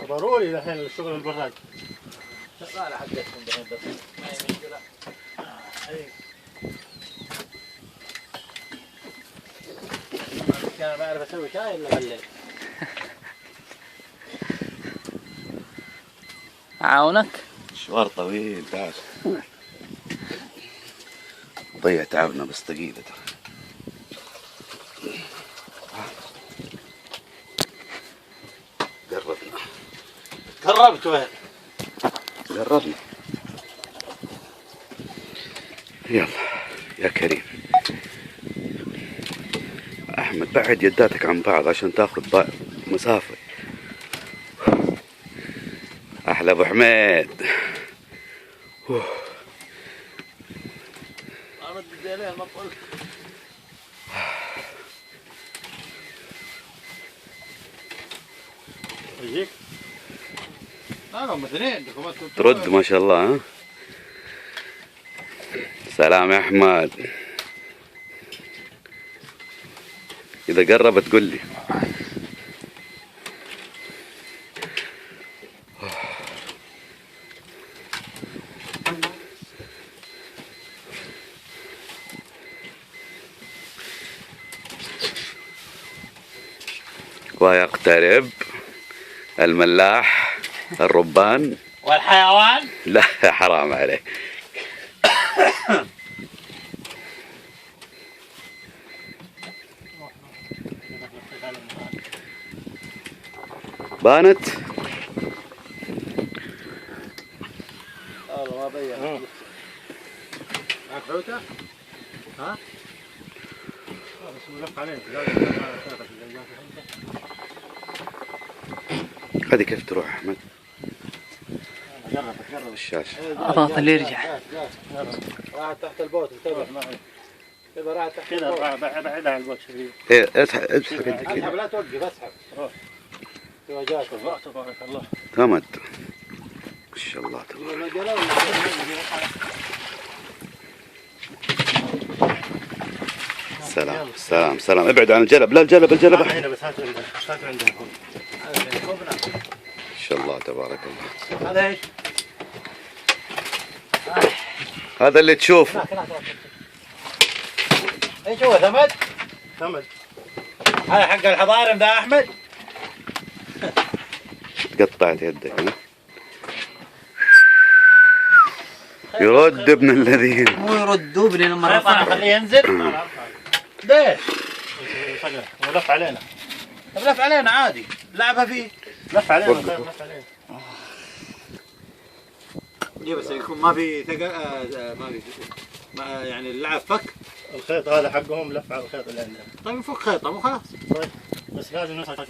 ضروري الحين الشغل البراد. شغالة حقتهم دحين بس ما هي مشكلة. أنا ما أعرف أسوي شاي إلا بالليل. أعاونك؟ مشوار طويل تعال. ضيع تعبنا بس دقيقة ترى. قربنا. قربت وين؟ قربنا. يلا يا كريم. أحمد بعد يداتك عن بعض عشان تاخذ مسافة. أحلى أبو حميد. أمد الديلين ما قلت. يجيك؟ لا هم اثنين. ترد ما شاء الله. ها سلام يا أحمد. إذا قربت قل لي. ويقترب الملاح الربان والحيوان؟ لا حرام عليك. بانت؟ والله ما بين. معك حوته؟ ها؟ بس ملف عليك. هذه كيف تروح أحمد؟ جرب الشاشة. اضغط اللي يرجع. راحت تحت البوت انتبه. كذا راحت تحت كذا البوت. بعدها عن البوت شوي. ايه اسحب انت اسحب كذا. لا توقف اسحب. روح. وجاك تبارك الله. تمت. ما شاء الله تبارك. سلام سلام سلام. ابعد عن الجلب. لا الجلب هنا بس هات عندها. ما شاء الله تبارك الله. هذا ايش؟ هذا اللي تشوف. ايش هو ثمد؟ ثمد. هذا حق الحضارم ده احمد؟ قطعت يدك. ها؟ يرد ابن الذين. مو يردوا بلين لما رفع. خليه ينزل. ليش؟ ولف علينا. طب لف علينا عادي. لعبها فيه. لف علينا. لف علينا. إيه بس يكون ما في ما في يعني اللعب فك. الخيط هذا حقهم لف على الخيط اللي عندنا. طيب نفك خيطه مو خلاص. طيب بس لازم نوصل